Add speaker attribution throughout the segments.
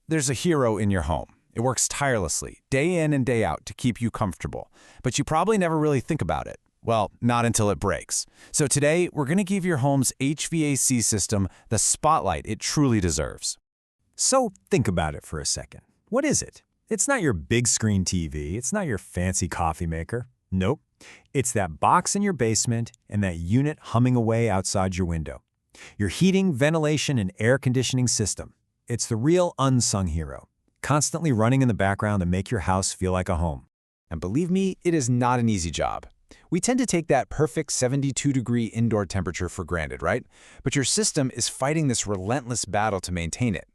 Speaker 1: There's a hero in your home. It works tirelessly, day in and day out, to keep you comfortable. But you probably never really think about it. Well, not until it breaks. So today, we're going to give your home's HVAC system the spotlight it truly deserves.
Speaker 2: So think about it for a second. What is it? It's not your big screen TV. It's not your fancy coffee maker. Nope. It's that box in your basement and that unit humming away outside your window. Your heating, ventilation, and air conditioning system. It's the real unsung hero, constantly running in the background to make your house feel like a home.
Speaker 1: And believe me, it is not an easy job. We tend to take that perfect 72-degree indoor temperature for granted, right? But your system is fighting this relentless battle to maintain it.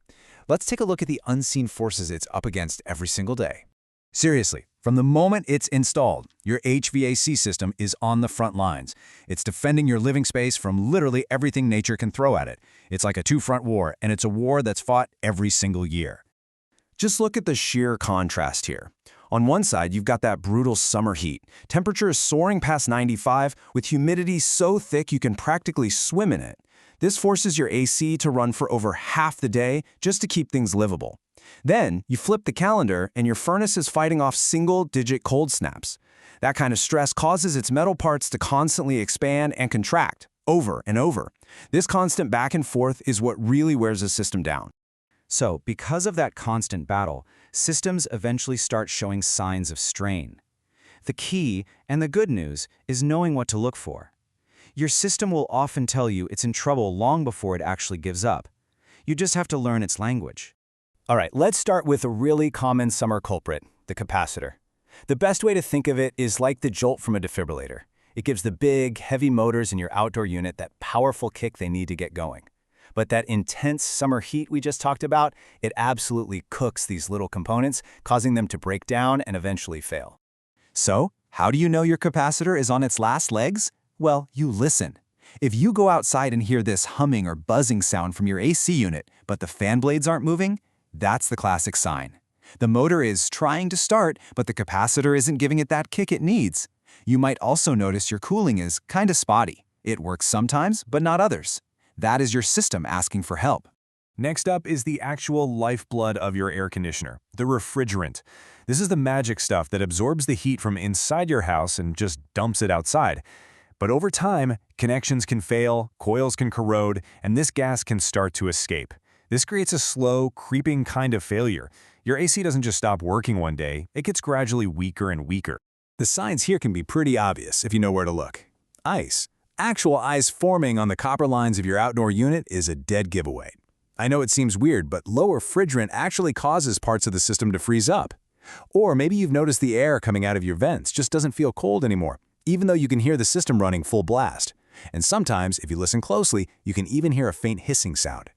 Speaker 1: Let's take a look at the unseen forces it's up against every single day. Seriously, from the moment it's installed, your HVAC system is on the front lines. It's defending your living space from literally everything nature can throw at it. It's like a two-front war, and it's a war that's fought every single year. Just look at the sheer contrast here. On one side, you've got that brutal summer heat. Temperature is soaring past 95, with humidity so thick you can practically swim in it. This forces your AC to run for over half the day just to keep things livable. Then, you flip the calendar and your furnace is fighting off single-digit cold snaps. That kind of stress causes its metal parts to constantly expand and contract, over and over. This constant back and forth is what really wears a system down. So, because of that constant battle, systems eventually start showing signs of strain. The key, and the good news, is knowing what to look for. Your system will often tell you it's in trouble long before it actually gives up. You just have to learn its language. All right, let's start with a really common summer culprit, the capacitor. The best way to think of it is like the jolt from a defibrillator. It gives the big, heavy motors in your outdoor unit that powerful kick they need to get going. But that intense summer heat we just talked about, it absolutely cooks these little components, causing them to break down and eventually fail. So, how do you know your capacitor is on its last legs? Well, you listen. If you go outside and hear this humming or buzzing sound from your AC unit, but the fan blades aren't moving, that's the classic sign. The motor is trying to start, but the capacitor isn't giving it that kick it needs. You might also notice your cooling is kind of spotty. It works sometimes, but not others. That is your system asking for help. Next up is the actual lifeblood of your air conditioner, the refrigerant. This is the magic stuff that absorbs the heat from inside your house and just dumps it outside. But over time, connections can fail, coils can corrode, and this gas can start to escape. This creates a slow, creeping kind of failure. Your AC doesn't just stop working one day, it gets gradually weaker and weaker. The signs here can be pretty obvious if you know where to look. Ice. Actual ice forming on the copper lines of your outdoor unit is a dead giveaway. I know it seems weird, but low refrigerant actually causes parts of the system to freeze up. Or maybe you've noticed the air coming out of your vents just doesn't feel cold anymore, even though you can hear the system running full blast. And sometimes, if you listen closely, you can even hear a faint hissing sound.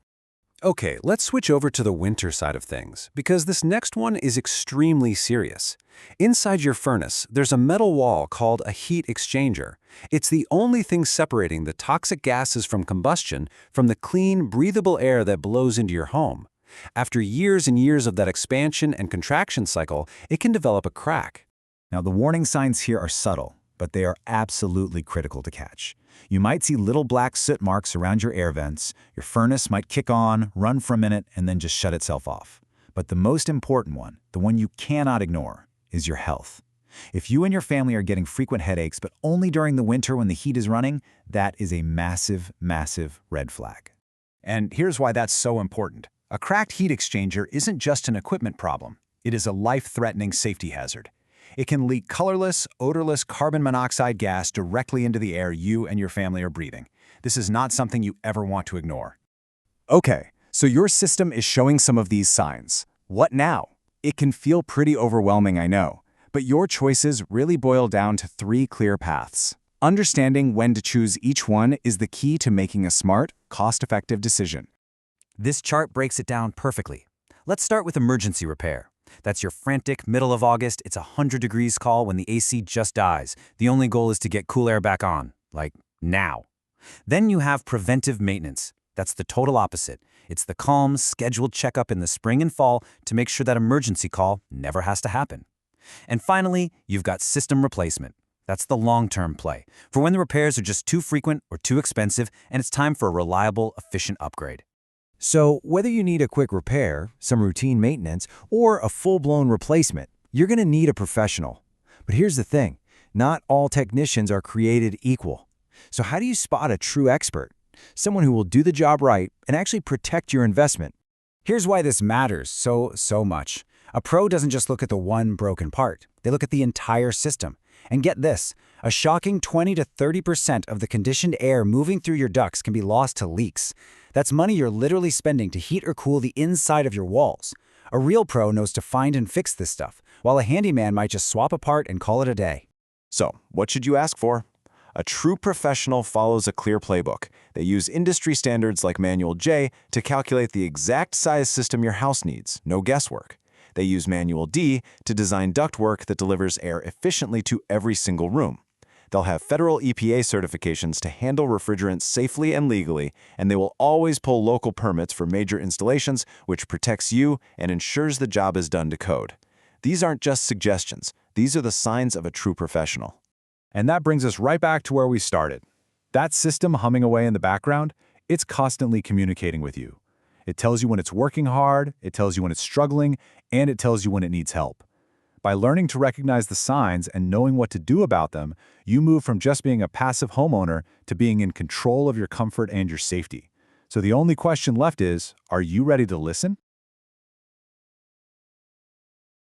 Speaker 1: Okay, let's switch over to the winter side of things, because this next one is extremely serious. Inside your furnace, there's a metal wall called a heat exchanger. It's the only thing separating the toxic gases from combustion from the clean, breathable air that blows into your home. After years and years of that expansion and contraction cycle, it can develop a crack. Now, the warning signs here are subtle, but they are absolutely critical to catch. You might see little black soot marks around your air vents, your furnace might kick on, run for a minute, and then just shut itself off. But the most important one, the one you cannot ignore, is your health. If you and your family are getting frequent headaches, but only during the winter when the heat is running, that is a massive, massive red flag. And here's why that's so important. A cracked heat exchanger isn't just an equipment problem. It is a life-threatening safety hazard. It can leak colorless, odorless carbon monoxide gas directly into the air you and your family are breathing. This is not something you ever want to ignore. Okay, so your system is showing some of these signs. What now? It can feel pretty overwhelming, I know, but your choices really boil down to 3 clear paths. Understanding when to choose each one is the key to making a smart, cost-effective decision. This chart breaks it down perfectly. Let's start with emergency repair. That's your frantic middle of August, it's 100 degrees call when the AC just dies. The only goal is to get cool air back on, like now. Then you have preventive maintenance. That's the total opposite. It's the calm, scheduled checkup in the spring and fall to make sure that emergency call never has to happen. And finally, you've got system replacement. That's the long-term play, for when the repairs are just too frequent or too expensive and it's time for a reliable, efficient upgrade.
Speaker 2: So whether you need a quick repair, some routine maintenance, or a full-blown replacement, you're going to need a professional. But here's the thing, not all technicians are created equal. So how do you spot a true expert? Someone who will do the job right and actually protect your investment.
Speaker 1: Here's why this matters so much. A pro doesn't just look at the one broken part. They look at the entire system. And get this, a shocking 20 to 30% of the conditioned air moving through your ducts can be lost to leaks. That's money you're literally spending to heat or cool the inside of your walls. A real pro knows to find and fix this stuff, while a handyman might just swap a part and call it a day.
Speaker 3: So, what should you ask for? A true professional follows a clear playbook. They use industry standards like Manual J to calculate the exact size system your house needs, no guesswork. They use Manual D to design ductwork that delivers air efficiently to every single room. They'll have federal EPA certifications to handle refrigerants safely and legally, and they will always pull local permits for major installations, which protects you and ensures the job is done to code. These aren't just suggestions. These are the signs of a true professional.
Speaker 1: And that brings us right back to where we started. That system humming away in the background, it's constantly communicating with you. It tells you when it's working hard, it tells you when it's struggling, and it tells you when it needs help. By learning to recognize the signs and knowing what to do about them, you move from just being a passive homeowner to being in control of your comfort and your safety. So the only question left is, are you ready to listen?